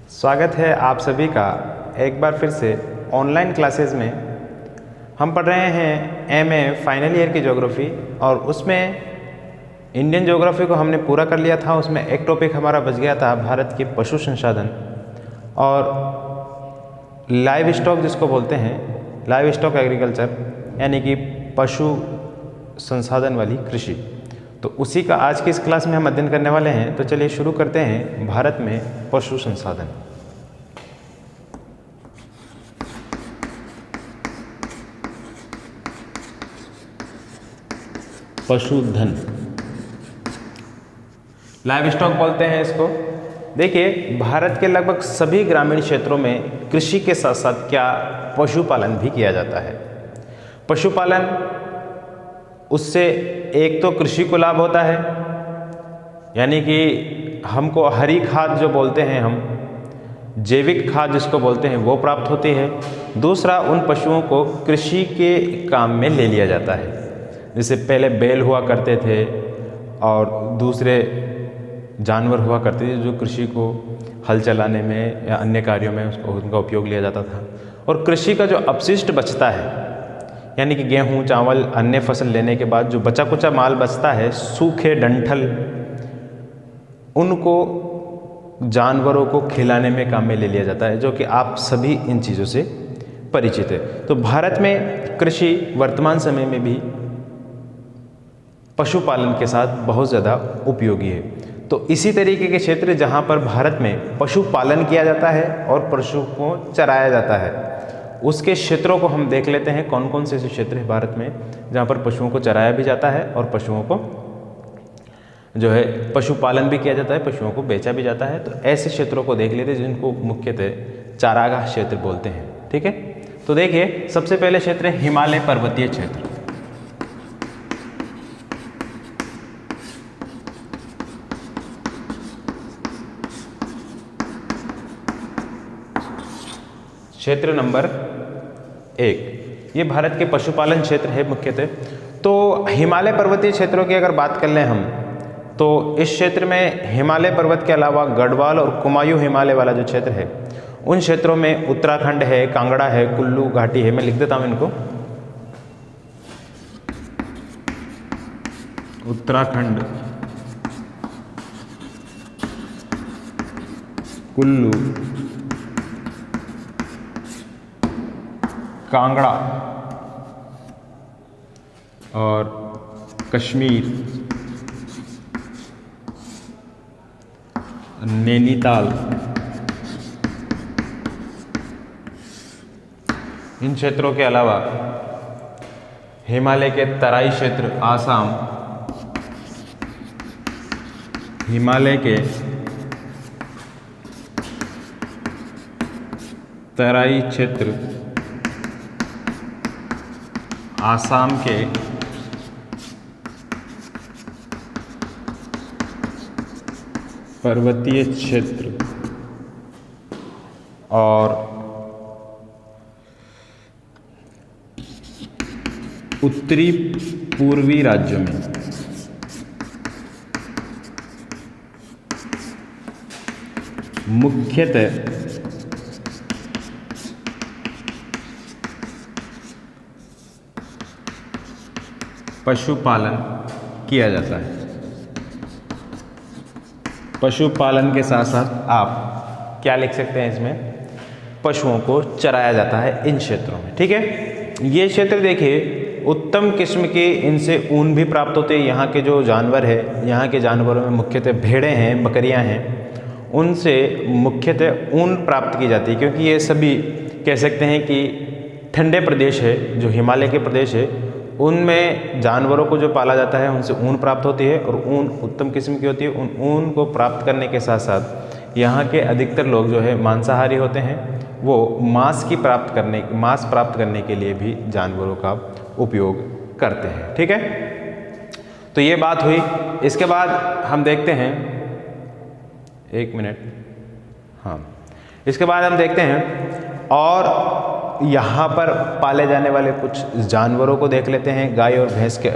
स्वागत है आप सभी का एक बार फिर से ऑनलाइन क्लासेस में। हम पढ़ रहे हैं एमए फाइनल ईयर की ज्योग्राफी और उसमें इंडियन ज्योग्राफी को हमने पूरा कर लिया था। उसमें एक टॉपिक हमारा बच गया था भारत के पशु संसाधन और लाइव स्टॉक जिसको बोलते हैं, लाइव स्टॉक एग्रीकल्चर यानी कि पशु संसाधन वाली कृषि। तो उसी का आज की इस क्लास में हम अध्ययन करने वाले हैं। तो चलिए शुरू करते हैं भारत में पशु संसाधन। पशुधन, लाइव स्टॉक बोलते हैं इसको। देखिए, भारत के लगभग सभी ग्रामीण क्षेत्रों में कृषि के साथ साथ क्या पशुपालन भी किया जाता है। पशुपालन उससे एक तो कृषि को लाभ होता है, यानी कि हमको हरी खाद जो बोलते हैं, हम जैविक खाद जिसको बोलते हैं, वो प्राप्त होती है। दूसरा, उन पशुओं को कृषि के काम में ले लिया जाता है। जैसे पहले बैल हुआ करते थे और दूसरे जानवर हुआ करते थे जो कृषि को हल चलाने में या अन्य कार्यों में उनका उपयोग लिया जाता था। और कृषि का जो अपशिष्ट बचता है, यानी कि गेहूँ, चावल, अन्य फसल लेने के बाद जो बचा कुचा माल बचता है, सूखे डंठल, उनको जानवरों को खिलाने में काम में ले लिया जाता है, जो कि आप सभी इन चीज़ों से परिचित है। तो भारत में कृषि वर्तमान समय में भी पशुपालन के साथ बहुत ज़्यादा उपयोगी है। तो इसी तरीके के क्षेत्र जहाँ पर भारत में पशुपालन किया जाता है और पशु को चराया जाता है, उसके क्षेत्रों को हम देख लेते हैं। कौन कौन से ऐसे क्षेत्र हैं भारत में जहाँ पर पशुओं को चराया भी जाता है और पशुओं को जो है पशुपालन भी किया जाता है, पशुओं को बेचा भी जाता है। तो ऐसे क्षेत्रों को देख लेते हैं जिनको मुख्यतः चारागाह क्षेत्र बोलते हैं। ठीक है, तो देखिए, सबसे पहले क्षेत्र है हिमालय पर्वतीय क्षेत्र। क्षेत्र नंबर 1, ये भारत के पशुपालन क्षेत्र है मुख्यतः। तो हिमालय पर्वतीय क्षेत्रों की अगर बात कर लें हम, तो इस क्षेत्र में हिमालय पर्वत के अलावा गढ़वाल और कुमायूं हिमालय वाला जो क्षेत्र है, उन क्षेत्रों में उत्तराखंड है, कांगड़ा है, कुल्लू घाटी है। मैं लिख देता हूं इनको, उत्तराखंड, कुल्लू, कांगड़ा और कश्मीर, नैनीताल, इन क्षेत्रों के अलावा हिमालय के तराई क्षेत्र आसाम, हिमालय के तराई क्षेत्र आसाम के पर्वतीय क्षेत्र और उत्तरी पूर्वी राज्यों में मुख्यतः पशुपालन किया जाता है। पशुपालन के साथ साथ आप क्या लिख सकते हैं इसमें, पशुओं को चराया जाता है इन क्षेत्रों में। ठीक है, ये क्षेत्र देखिए, उत्तम किस्म के इनसे ऊन भी प्राप्त होते हैं। यहाँ के जो जानवर है, यहाँ के जानवरों में मुख्यतः भेड़ें हैं, बकरियाँ हैं, उनसे मुख्यतः ऊन प्राप्त की जाती है, क्योंकि ये सभी कह सकते हैं कि ठंडे प्रदेश है, जो हिमालय के प्रदेश है, उनमें जानवरों को जो पाला जाता है उनसे ऊन प्राप्त होती है और ऊन उत्तम किस्म की होती है। उन ऊन को प्राप्त करने के साथ साथ यहाँ के अधिकतर लोग जो है मांसाहारी होते हैं, वो मांस प्राप्त करने के लिए भी जानवरों का उपयोग करते हैं। ठीक है, तो ये बात हुई। इसके बाद हम देखते हैं, एक मिनट, हाँ, इसके बाद हम देखते हैं और यहाँ पर पाले जाने वाले कुछ जानवरों को देख लेते हैं। गाय और भैंस के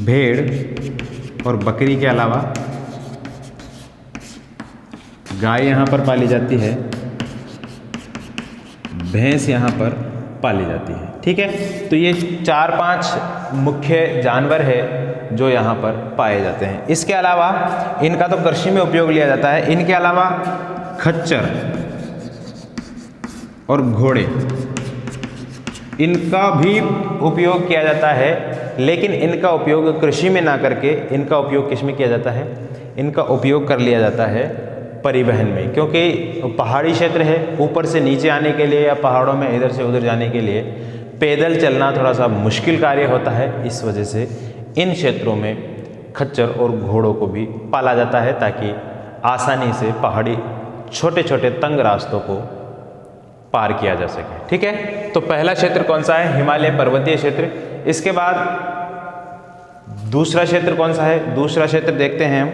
भेड़ और बकरी के अलावा गाय यहाँ पर पाली जाती है, भैंस यहाँ पर पाली जाती है। ठीक है, तो ये 4-5 मुख्य जानवर है जो यहाँ पर पाए जाते हैं। इसके अलावा इनका तो कृषि में उपयोग लिया जाता है, इनके अलावा खच्चर और घोड़े, इनका भी उपयोग किया जाता है, लेकिन इनका उपयोग कृषि में ना करके इनका उपयोग किस में किया जाता है, इनका उपयोग कर लिया जाता है परिवहन में, क्योंकि पहाड़ी क्षेत्र है, ऊपर से नीचे आने के लिए या पहाड़ों में इधर से उधर जाने के लिए पैदल चलना थोड़ा सा मुश्किल कार्य होता है। इस वजह से इन क्षेत्रों में खच्चर और घोड़ों को भी पाला जाता है ताकि आसानी से पहाड़ी छोटे छोटे तंग रास्तों को पार किया जा सके। ठीक है, तो पहला क्षेत्र कौन सा है, हिमालय पर्वतीय क्षेत्र। इसके बाद दूसरा क्षेत्र कौन सा है, दूसरा क्षेत्र देखते हैं हम,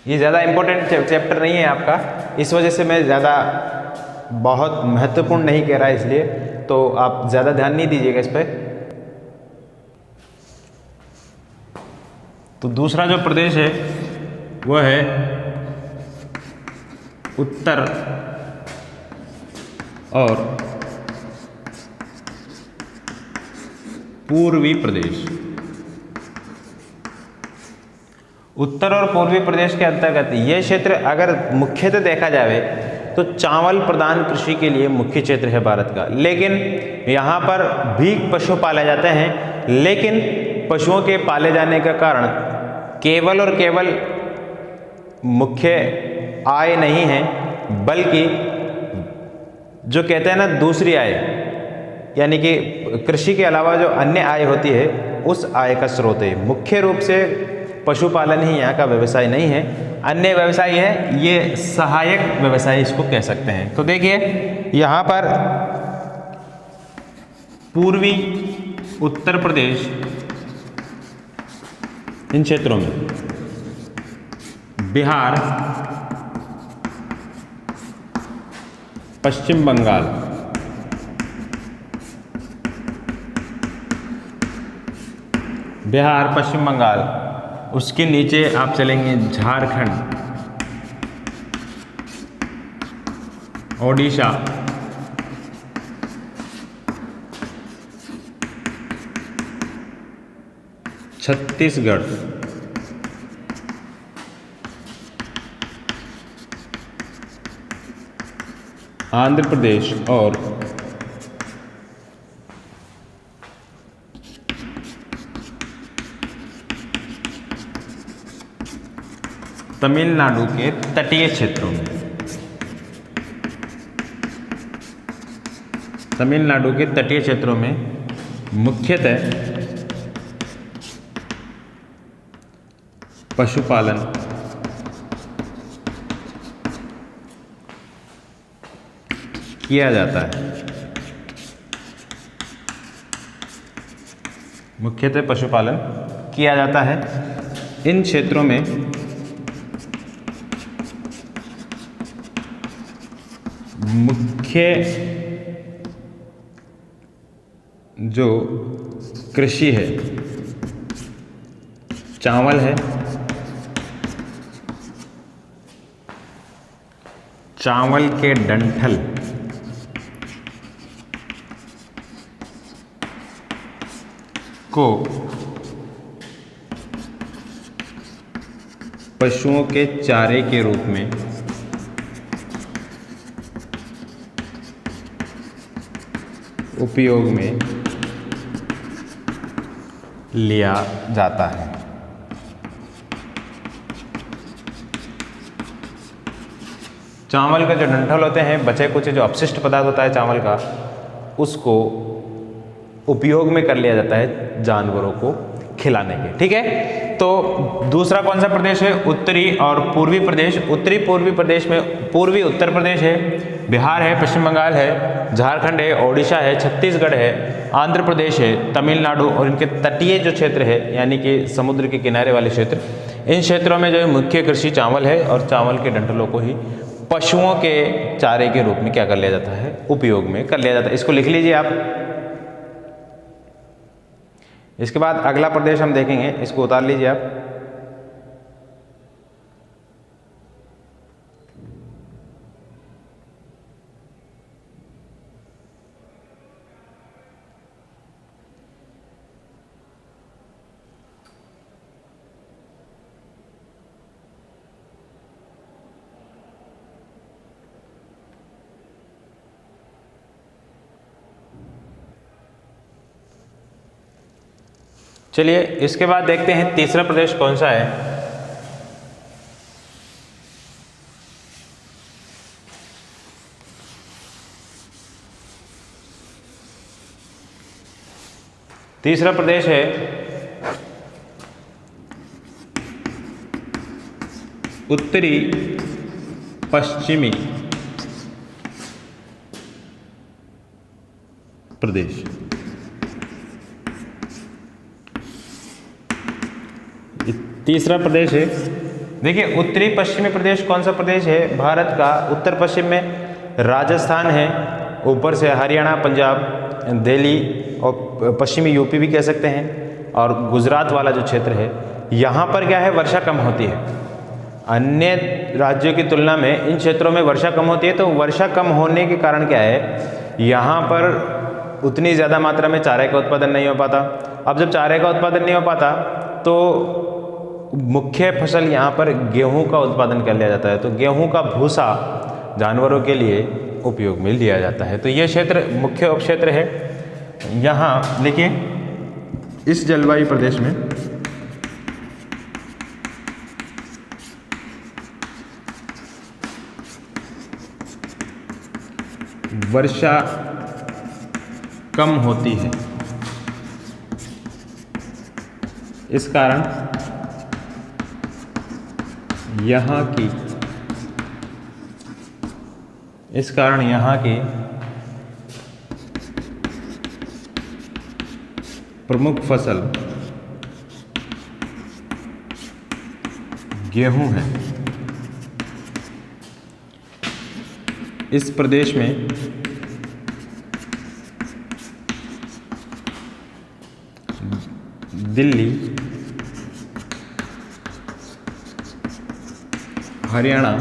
ये ज़्यादा इम्पोर्टेंट चैप्टर नहीं है आपका, इस वजह से मैं ज़्यादा बहुत महत्वपूर्ण नहीं कह रहा, इसलिए तो आप ज़्यादा ध्यान नहीं दीजिएगा इस पर। तो दूसरा जो प्रदेश है वह है उत्तर और पूर्वी प्रदेश। उत्तर और पूर्वी प्रदेश के अंतर्गत ये क्षेत्र अगर मुख्यतः देखा जाए तो चावल प्रधान कृषि के लिए मुख्य क्षेत्र है भारत का, लेकिन यहाँ पर भी पशु पाले जाते हैं, लेकिन पशुओं के पाले जाने का कारण केवल और केवल मुख्य आय नहीं है, बल्कि जो कहते हैं ना दूसरी आय, यानी कि कृषि के अलावा जो अन्य आय होती है उस आय का स्रोत है। मुख्य रूप से पशुपालन ही यहाँ का व्यवसाय नहीं है, अन्य व्यवसाय है, ये सहायक व्यवसाय इसको कह सकते हैं। तो देखिए यहाँ पर पूर्वी उत्तर प्रदेश, इन क्षेत्रों में बिहार, पश्चिम बंगाल, बिहार, पश्चिम बंगाल, उसके नीचे आप चलेंगे झारखंड, ओडिशा, छत्तीसगढ़, आंध्र प्रदेश और तमिलनाडु के तटीय क्षेत्रों में, तमिलनाडु के तटीय क्षेत्रों में मुख्यतः पशुपालन किया जाता है। मुख्यतः पशुपालन किया जाता है। इन क्षेत्रों में मुख्य जो कृषि है चावल है, चावल के डंठल को पशुओं के चारे के रूप में उपयोग में लिया जाता है। चावल का जो डंठल होते हैं, बचे कुछ जो अपशिष्ट पदार्थ होता है चावल का, उसको उपयोग में कर लिया जाता है जानवरों को खिलाने के। ठीक है, तो दूसरा कौन सा प्रदेश है, उत्तरी और पूर्वी प्रदेश। उत्तरी पूर्वी प्रदेश में पूर्वी उत्तर प्रदेश है, बिहार है, पश्चिम बंगाल है, झारखंड है, ओडिशा है, छत्तीसगढ़ है, आंध्र प्रदेश है, तमिलनाडु और इनके तटीय जो क्षेत्र है यानी कि समुद्र के किनारे वाले क्षेत्र, इन क्षेत्रों में जो है मुख्य कृषि चावल है और चावल के डंठलों को ही पशुओं के चारे के रूप में क्या कर लिया जाता है, उपयोग में कर लिया जाता है। इसको लिख लीजिए आप। इसके बाद अगला प्रदेश हम देखेंगे, इसको उतार लीजिए आप। चलिए इसके बाद देखते हैं तीसरा प्रदेश कौन सा है। तीसरा प्रदेश है उत्तरी पश्चिमी प्रदेश। तीसरा प्रदेश है, देखिए उत्तरी पश्चिमी प्रदेश कौन सा प्रदेश है, भारत का उत्तर पश्चिम में राजस्थान है, ऊपर से हरियाणा, पंजाब, दिल्ली और पश्चिमी यूपी भी कह सकते हैं, और गुजरात वाला जो क्षेत्र है यहाँ पर क्या है, वर्षा कम होती है। अन्य राज्यों की तुलना में इन क्षेत्रों में वर्षा कम होती है। तो वर्षा कम होने के कारण क्या है, यहाँ पर उतनी ज़्यादा मात्रा में चारे का उत्पादन नहीं हो पाता। अब जब चारे का उत्पादन नहीं हो पाता तो मुख्य फसल यहाँ पर गेहूं का उत्पादन कर लिया जाता है। तो गेहूं का भूसा जानवरों के लिए उपयोग में लिया जाता है। तो ये क्षेत्र मुख्य उपक्षेत्र है। यहाँ देखिए इस जलवायु प्रदेश में वर्षा कम होती है। इस कारण यहाँ की प्रमुख फसल गेहूं है। इस प्रदेश में दिल्ली, हरियाणा,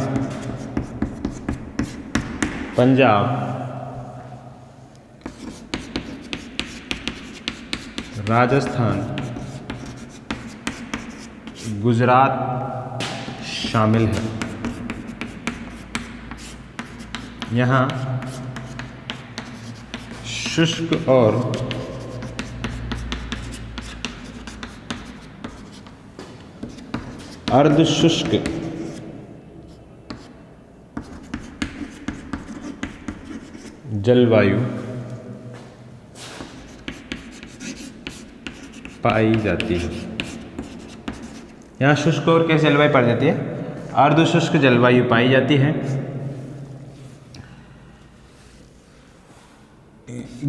पंजाब, राजस्थान, गुजरात शामिल है। यहाँ शुष्क और अर्धशुष्क जलवायु पाई जाती है। यहाँ शुष्क और कैसी जलवायु पाई जाती है, अर्धशुष्क जलवायु पाई जाती है।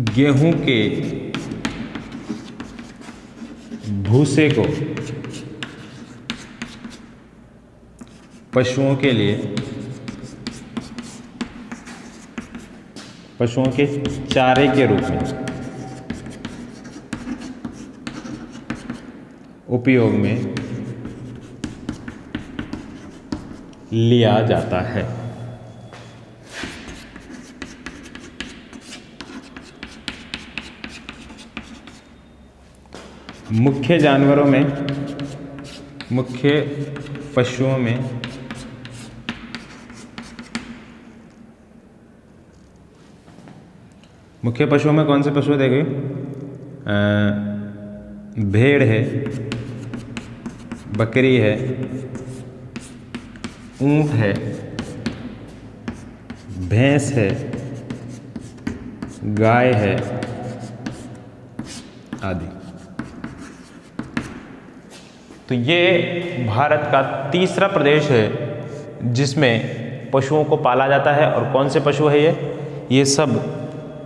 गेहूं के भूसे को पशुओं के चारे के रूप में उपयोग में लिया जाता है। मुख्य जानवरों में, मुख्य पशुओं में कौन से पशु देंगे, भेड़ है, बकरी है, ऊंट है, भैंस है, गाय है आदि। तो ये भारत का तीसरा प्रदेश है जिसमें पशुओं को पाला जाता है। और कौन से पशु है ये सब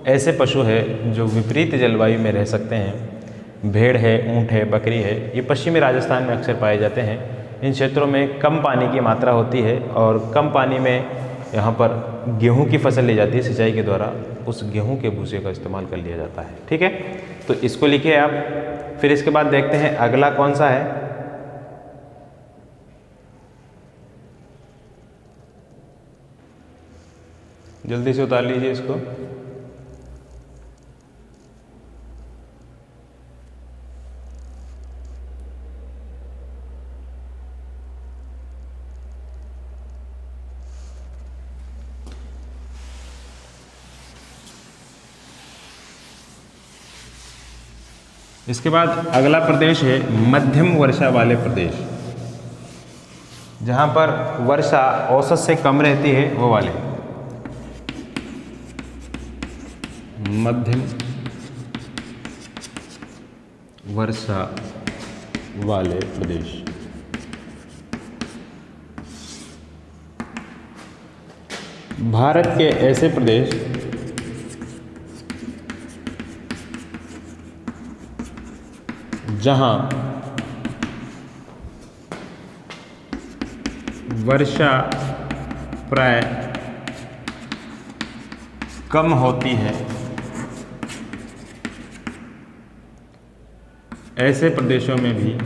ऐसे पशु है जो विपरीत जलवायु में रह सकते हैं। भेड़ है, ऊंट है, बकरी है, ये पश्चिमी राजस्थान में अक्सर पाए जाते हैं। इन क्षेत्रों में कम पानी की मात्रा होती है और कम पानी में यहाँ पर गेहूं की फसल ली जाती है सिंचाई के द्वारा, उस गेहूं के भूसे का इस्तेमाल कर लिया जाता है। ठीक है, तो इसको लिखिए आप। फिर इसके बाद देखते हैं अगला कौन सा है। जल्दी से उतार लीजिए इसको। इसके बाद अगला प्रदेश है मध्यम वर्षा वाले प्रदेश, जहां पर वर्षा औसत से कम रहती है, वो वाले मध्यम वर्षा वाले प्रदेश। भारत के ऐसे प्रदेश जहां वर्षा प्राय कम होती है, ऐसे प्रदेशों में भी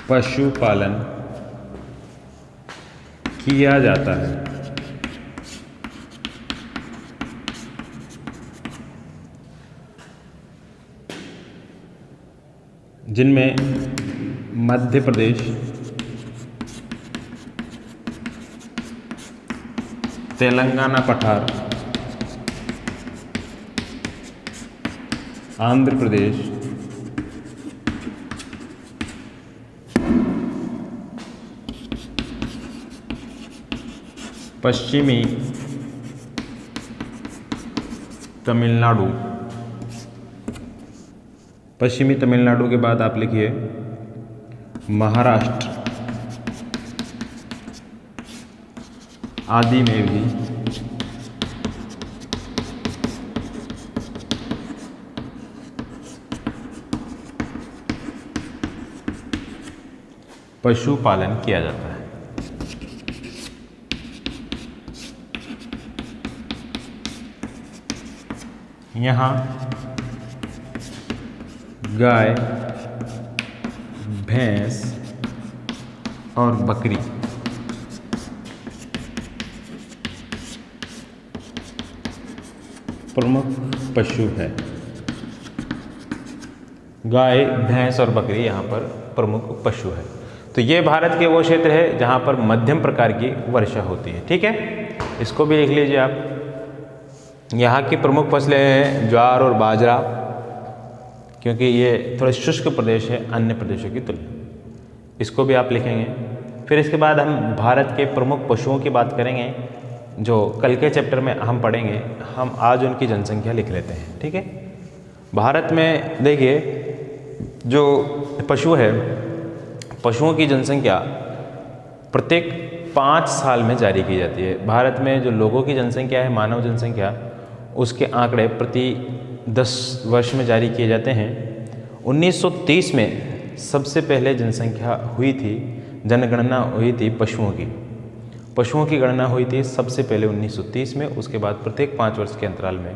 पशुपालन किया जाता है। जिनमें मध्य प्रदेश, तेलंगाना पठार, आंध्र प्रदेश, पश्चिमी तमिलनाडु, पश्चिमी तमिलनाडु के बाद आप लिखिए महाराष्ट्र आदि में भी पशुपालन किया जाता है। यहाँ गाय, भैंस और बकरी प्रमुख पशु है। गाय, भैंस और बकरी यहाँ पर प्रमुख पशु है। तो ये भारत के वो क्षेत्र है जहाँ पर मध्यम प्रकार की वर्षा होती है। ठीक है, इसको भी लिख लीजिए आप। यहाँ की प्रमुख फसलें हैं ज्वार और बाजरा, क्योंकि ये थोड़े शुष्क प्रदेश है अन्य प्रदेशों की तुलना, इसको भी आप लिखेंगे। फिर इसके बाद हम भारत के प्रमुख पशुओं की बात करेंगे, जो कल के चैप्टर में हम पढ़ेंगे। हम आज उनकी जनसंख्या लिख लेते हैं। ठीक है, भारत में देखिए जो पशु है, पशुओं की जनसंख्या प्रत्येक 5 साल में जारी की जाती है। भारत में जो लोगों की जनसंख्या है, मानव जनसंख्या, उसके आंकड़े प्रति 10 वर्ष में जारी किए जाते हैं। 1930 में सबसे पहले जनसंख्या हुई थी, जनगणना हुई थी पशुओं की गणना हुई थी सबसे पहले 1930 में। उसके बाद प्रत्येक 5 वर्ष के अंतराल में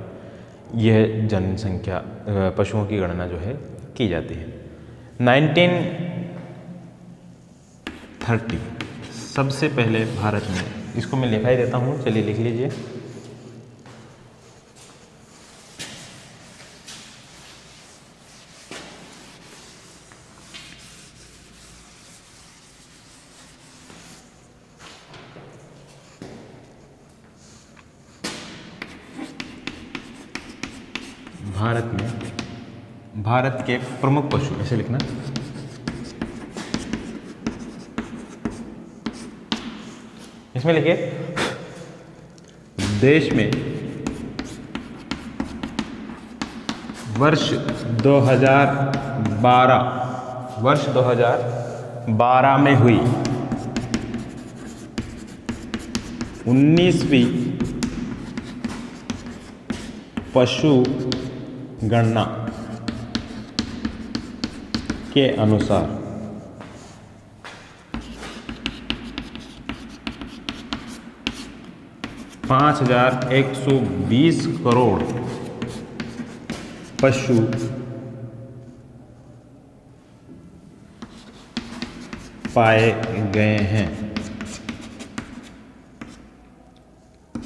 यह जनसंख्या पशुओं की गणना जो है की जाती है। 1930 सबसे पहले भारत में, इसको मैं लिखा ही देता हूँ, चलिए लिख लीजिए। भारत के प्रमुख पशु, ऐसे लिखना। इसमें लिखिए देश में वर्ष 2012 में हुई 19वीं पशु गणना के अनुसार $5,120 करोड़ पशु पाए गए हैं।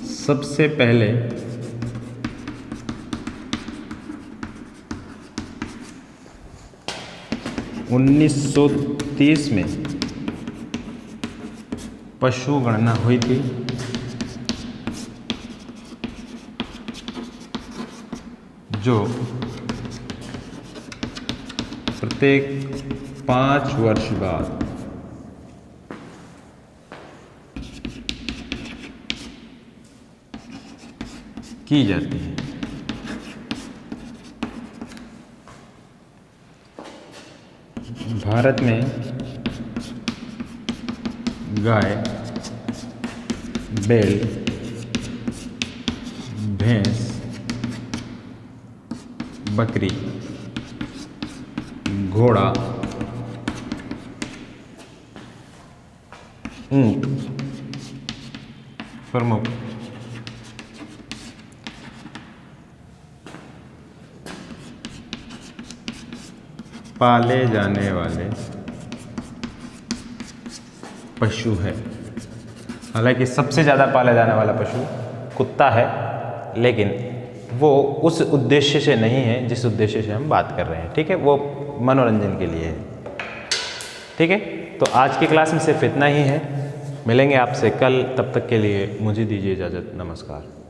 सबसे पहले 1930 में पशु गणना हुई थी, जो प्रत्येक 5 वर्ष बाद की जाती है। भारत में गाय, बैल, भैंस, बकरी, घोड़ा, ऊंट प्रमुख पाले जाने वाले पशु है। हालांकि सबसे ज़्यादा पाला जाने वाला पशु कुत्ता है, लेकिन वो उस उद्देश्य से नहीं है जिस उद्देश्य से हम बात कर रहे हैं। ठीक है, वो मनोरंजन के लिए है। ठीक है, तो आज की क्लास में सिर्फ इतना ही है। मिलेंगे आपसे कल, तब तक के लिए मुझे दीजिए इजाज़त। नमस्कार।